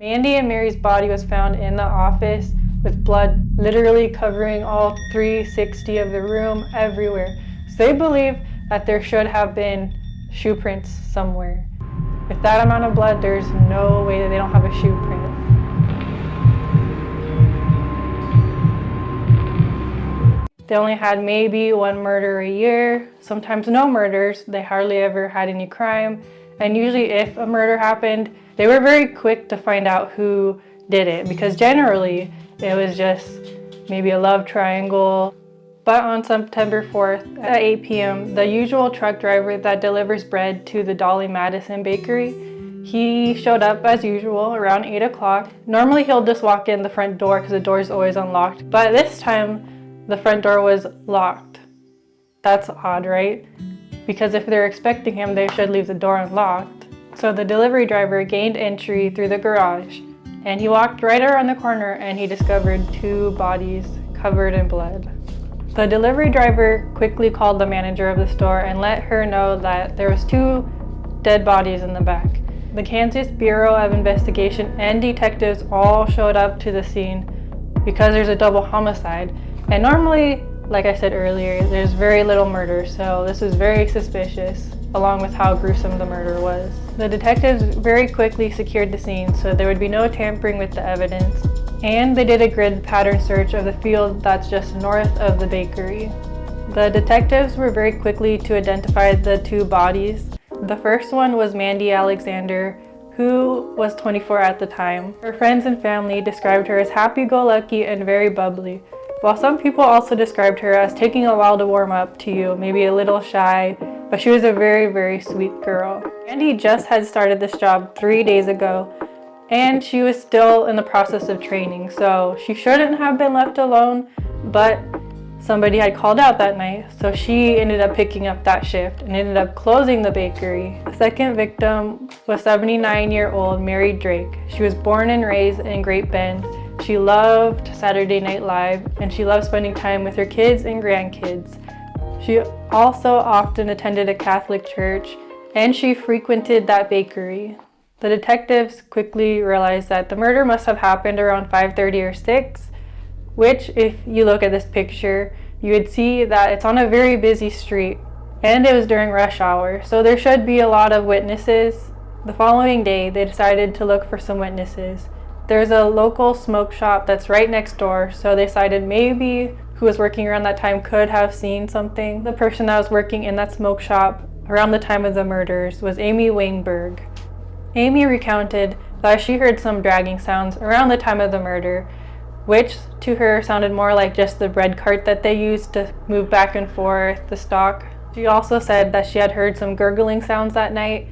Mandy and Mary's body was found in the office with blood literally covering all 360 of the room, everywhere. So they believe that there should have been shoe prints somewhere. With that amount of blood, there's no way that they don't have a shoe print. They only had maybe one murder a year, sometimes no murders. They hardly ever had any crime. And usually if a murder happened, they were very quick to find out who did it, because generally it was just maybe a love triangle. But on September 4th at 8 p.m., the usual truck driver that delivers bread to the Dolly Madison Bakery, he showed up as usual around 8 o'clock. Normally he'll just walk in the front door because the door is always unlocked. But this time the front door was locked. That's odd, right? Because if they're expecting him, they should leave the door unlocked. So the delivery driver gained entry through the garage, and he walked right around the corner and he discovered 2 bodies covered in blood. The delivery driver quickly called the manager of the store and let her know that there was 2 dead bodies in the back. The Kansas Bureau of Investigation and detectives all showed up to the scene because there's a double homicide. And normally, like I said earlier, there's very little murder, so this was very suspicious, along with how gruesome the murder was. The detectives very quickly secured the scene so there would be no tampering with the evidence, and they did a grid pattern search of the field that's just north of the bakery. The detectives were very quickly to identify the 2 bodies. The first one was Mandy Alexander, who was 24 at the time. Her friends and family described her as happy-go-lucky and very bubbly, while some people also described her as taking a while to warm up to you, maybe a little shy, but she was a very, very sweet girl. Mandy just had started this job 3 days ago, and she was still in the process of training, so she shouldn't have been left alone, but somebody had called out that night, so she ended up picking up that shift and ended up closing the bakery. The second victim was 79-year-old Mary Drake. She was born and raised in Great Bend. She loved Saturday Night Live, and she loved spending time with her kids and grandkids. She also often attended a Catholic church, and she frequented that bakery. The detectives quickly realized that the murder must have happened around 5:30 or 6, which, if you look at this picture, you would see that it's on a very busy street, and it was during rush hour, so there should be a lot of witnesses. The following day, they decided to look for some witnesses. There's a local smoke shop that's right next door, so they decided maybe who was working around that time could have seen something. The person that was working in that smoke shop around the time of the murders was Amy Weinberg. Amy recounted that she heard some dragging sounds around the time of the murder, which to her sounded more like just the bread cart that they used to move back and forth the stock. She also said that she had heard some gurgling sounds that night,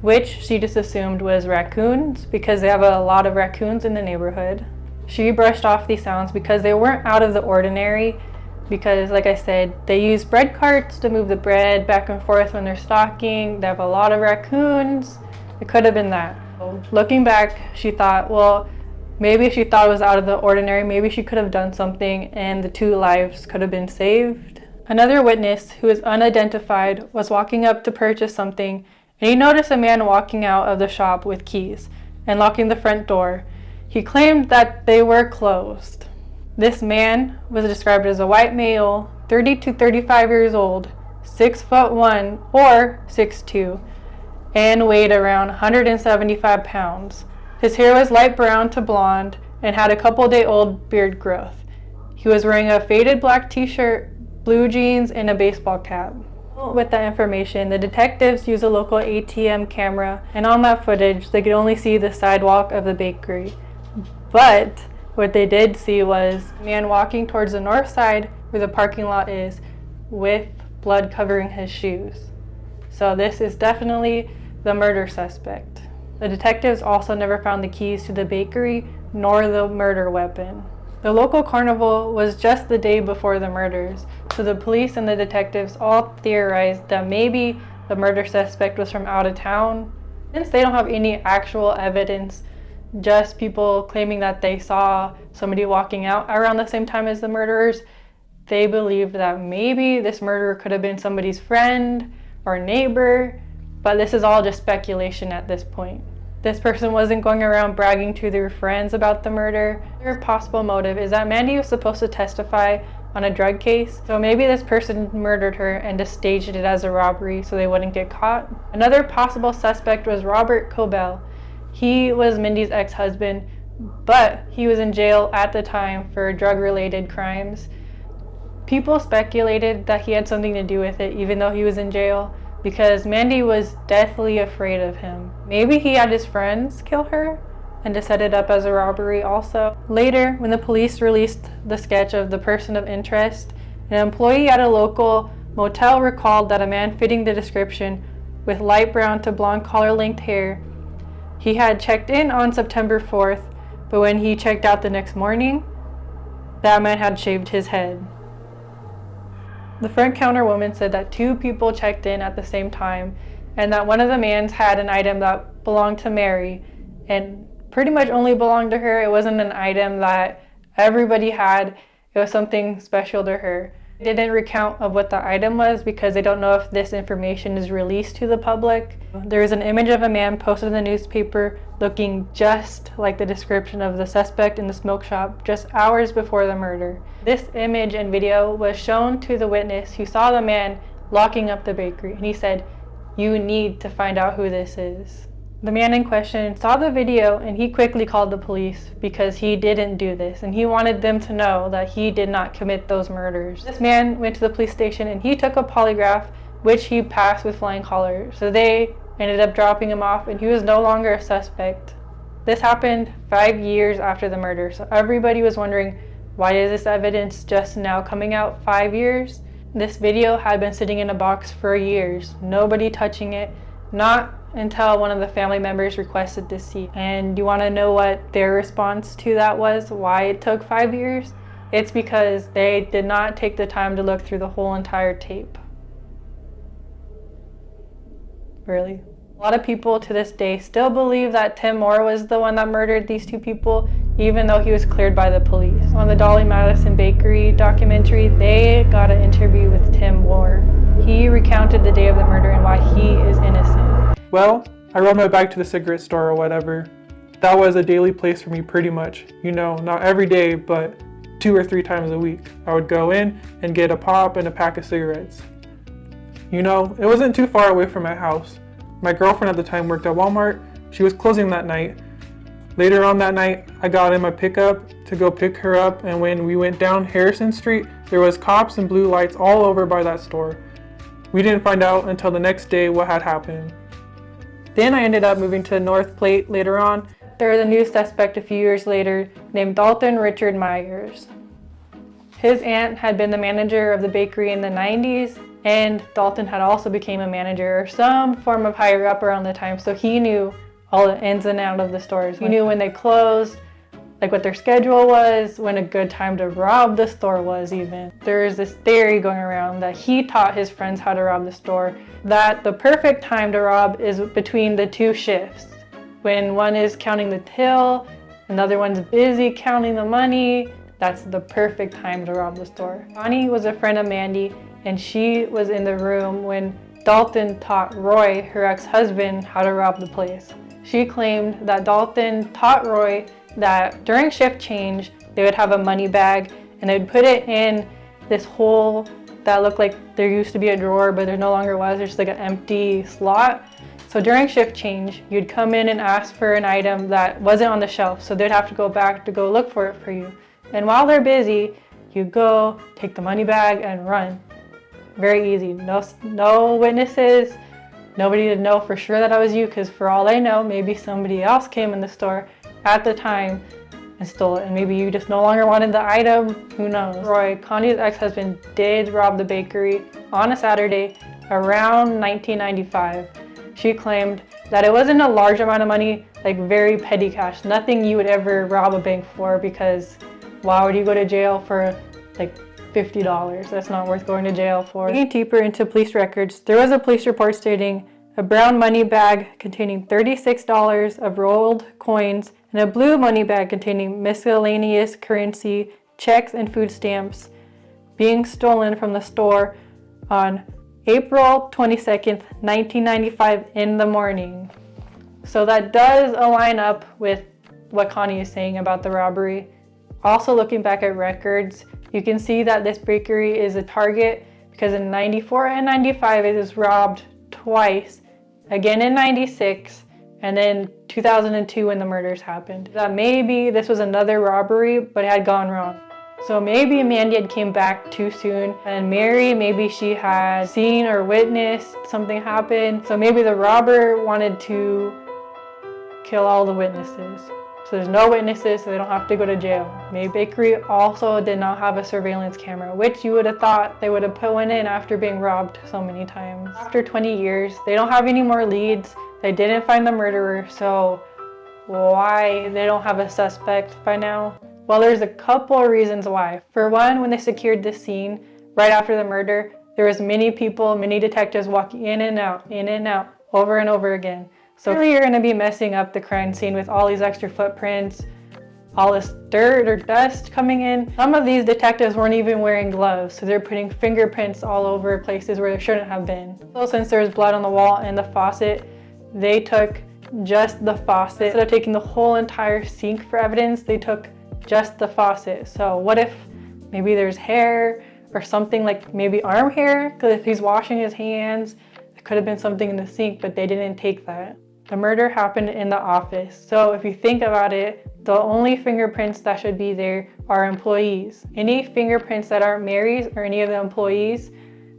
which she just assumed was raccoons because they have a lot of raccoons in the neighborhood. She brushed off these sounds because they weren't out of the ordinary, because like I said, they use bread carts to move the bread back and forth when they're stocking. They have a lot of raccoons. It could have been that. Looking back, she thought, well, maybe she thought it was out of the ordinary. Maybe she could have done something and the 2 lives could have been saved. Another witness, who is unidentified, was walking up to purchase something, and he noticed a man walking out of the shop with keys and locking the front door. He claimed that they were closed. This man was described as a white male, 30 to 35 years old, 6'1" or 6'2", and weighed around 175 pounds. His hair was light brown to blonde and had a couple-day-old beard growth. He was wearing a faded black t-shirt, blue jeans, and a baseball cap. With that information, the detectives used a local ATM camera, and on that footage, they could only see the sidewalk of the bakery. But what they did see was a man walking towards the north side where the parking lot is with blood covering his shoes. So this is definitely the murder suspect. The detectives also never found the keys to the bakery nor the murder weapon. The local carnival was just the day before the murders, so the police and the detectives all theorized that maybe the murder suspect was from out of town. Since they don't have any actual evidence, just people claiming that they saw somebody walking out around the same time as the murderers, they believed that maybe this murderer could have been somebody's friend or neighbor, but this is all just speculation at this point. This person wasn't going around bragging to their friends about the murder. Their possible motive is that Mandy was supposed to testify on a drug case, so maybe this person murdered her and just staged it as a robbery so they wouldn't get caught. Another possible suspect was Robert Cobell. He was Mindy's ex-husband, but he was in jail at the time for drug-related crimes. People speculated that he had something to do with it even though he was in jail, because Mandy was deathly afraid of him. Maybe he had his friends kill her and to set it up as a robbery also. Later, when the police released the sketch of the person of interest, an employee at a local motel recalled that a man fitting the description with light brown to blonde collar-length hair, he had checked in on September 4th, but when he checked out the next morning, that man had shaved his head. The front counter woman said that 2 people checked in at the same time and that one of the mans had an item that belonged to Mary and pretty much only belonged to her. It wasn't an item that everybody had. It was something special to her. They didn't recount of what the item was because they don't know if this information is released to the public. There is an image of a man posted in the newspaper looking just like the description of the suspect in the smoke shop just hours before the murder. This image and video was shown to the witness who saw the man locking up the bakery, and he said, "You need to find out who this is." The man in question saw the video and he quickly called the police because he didn't do this and he wanted them to know that he did not commit those murders. This man went to the police station and he took a polygraph, which he passed with flying colors. So they ended up dropping him off and he was no longer a suspect. This happened 5 years after the murder, so everybody was wondering, why is this evidence just now coming out 5 years? This video had been sitting in a box for years, nobody touching it, not until one of the family members requested to see. And you want to know what their response to that was, why it took 5 years? It's because they did not take the time to look through the whole entire tape. Really? A lot of people to this day still believe that Tim Moore was the one that murdered these 2 people, even though he was cleared by the police. On the Dolly Madison Bakery documentary, they got an interview with Tim Moore. He recounted the day of the murder and why he is innocent. Well, I rode my bike to the cigarette store or whatever. That was a daily place for me pretty much. You know, not every day, but 2 or 3 times a week. I would go in and get a pop and a pack of cigarettes. You know, it wasn't too far away from my house. My girlfriend at the time worked at Walmart. She was closing that night. Later on that night, I got in my pickup to go pick her up, and when we went down Harrison Street, there was cops and blue lights all over by that store. We didn't find out until the next day what had happened. Then I ended up moving to North Plate later on. There was a new suspect a few years later named Dalton Richard Myers. His aunt had been the manager of the bakery in the 90s, and Dalton had also become a manager or some form of higher up around the time, so he knew all the ins and outs of the stores. He knew when they closed, like what their schedule was, when a good time to rob the store was even. There's this theory going around that he taught his friends how to rob the store, that the perfect time to rob is between the 2 shifts. When one is counting the till, another one's busy counting the money, that's the perfect time to rob the store. Connie was a friend of Mandy, and she was in the room when Dalton taught Roy, her ex-husband, how to rob the place. She claimed that Dalton taught Roy that during shift change, they would have a money bag and they would put it in this hole that looked like there used to be a drawer, but there no longer was. There's like an empty slot. So during shift change, you'd come in and ask for an item that wasn't on the shelf. So they'd have to go back to go look for it for you. And while they're busy, you go take the money bag and run. Very easy. No witnesses. Nobody to know for sure that I was you, because for all I know, maybe somebody else came in the store at the time and stole it, and maybe you just no longer wanted the item, who knows. Roy, Connie's ex-husband, did rob the bakery on a Saturday around 1995. She claimed that it wasn't a large amount of money, like very petty cash, nothing you would ever rob a bank for, because why would you go to jail for like $50? That's not worth going to jail for. Digging deeper into police records, there was a police report stating a brown money bag containing $36 of rolled coins and a blue money bag containing miscellaneous currency, checks, and food stamps being stolen from the store on April 22nd, 1995 in the morning. So that does align up with what Connie is saying about the robbery. Also, looking back at records, you can see that this bakery is a target because in 94 and 95 it was robbed twice, again in 96, and then 2002 when the murders happened. That maybe this was another robbery, but it had gone wrong. So maybe Mandy had came back too soon, and Mary, maybe she had seen or witnessed something happen. So maybe the robber wanted to kill all the witnesses. So there's no witnesses, so they don't have to go to jail. Maybe Bakery also did not have a surveillance camera, which you would have thought they would have put one in after being robbed so many times. After 20 years, they don't have any more leads. They didn't find the murderer, so why they don't have a suspect by now? Well, there's a couple of reasons why. For one, when they secured the scene right after the murder, there was many people, many detectives walking in and out, over and over again. So really you're gonna be messing up the crime scene with all these extra footprints, all this dirt or dust coming in. Some of these detectives weren't even wearing gloves, so they're putting fingerprints all over places where they shouldn't have been. So since there was blood on the wall and the faucet, they took just the faucet. Instead of taking the whole entire sink for evidence, they took just the faucet. So what if maybe there's hair or something, like maybe arm hair? Because if he's washing his hands, it could have been something in the sink, but they didn't take that. The murder happened in the office. So if you think about it, the only fingerprints that should be there are employees. Any fingerprints that aren't Mary's or any of the employees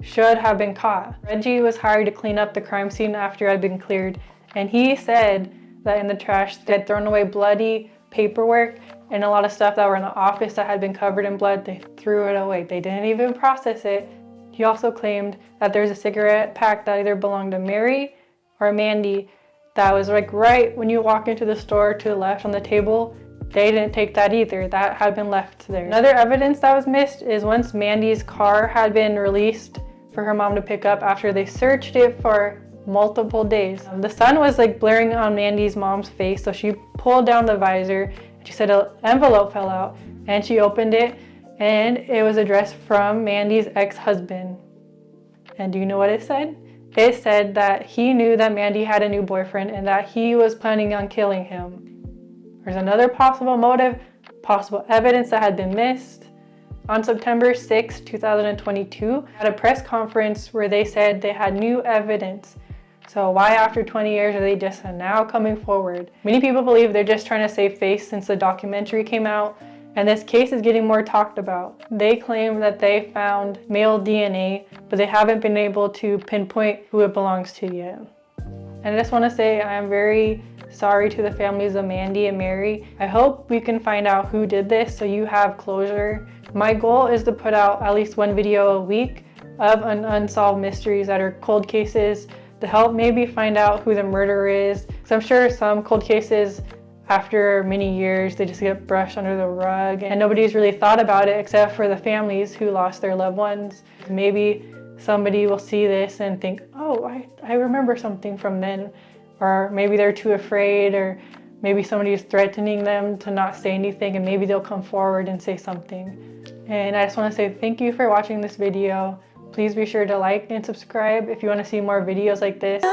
should have been caught. Reggie was hired to clean up the crime scene after it had been cleared, and he said that in the trash they had thrown away bloody paperwork and a lot of stuff that were in the office that had been covered in blood. They threw it away. They didn't even process it. He also claimed that there's a cigarette pack that either belonged to Mary or Mandy that was like right when you walk into the store to the left on the table. They didn't take that either. That had been left there. Another evidence that was missed is once Mandy's car had been released for her mom to pick up after they searched it for multiple days. The sun was like blaring on Mandy's mom's face, so she pulled down the visor. She said an envelope fell out, and she opened it, and it was addressed from Mandy's ex-husband. And do you know what it said? It said that he knew that Mandy had a new boyfriend and that he was planning on killing him. There's another possible motive, possible evidence that had been missed. On September 6, 2022, at a press conference where they said they had new evidence. So why after 20 years are they just now coming forward? Many people believe they're just trying to save face since the documentary came out, and this case is getting more talked about. They claim that they found male DNA, but they haven't been able to pinpoint who it belongs to yet. And I just want to say I am very sorry to the families of Mandy and Mary. I hope we can find out who did this so you have closure. My goal is to put out at least one video a week of unsolved mysteries that are cold cases to help maybe find out who the murderer is. Because I'm sure some cold cases, after many years, they just get brushed under the rug and nobody's really thought about it except for the families who lost their loved ones. Maybe somebody will see this and think, oh, I remember something from then. Or maybe they're too afraid, or maybe somebody is threatening them to not say anything, and maybe they'll come forward and say something. And I just want to say thank you for watching this video. Please be sure to like and subscribe if you want to see more videos like this.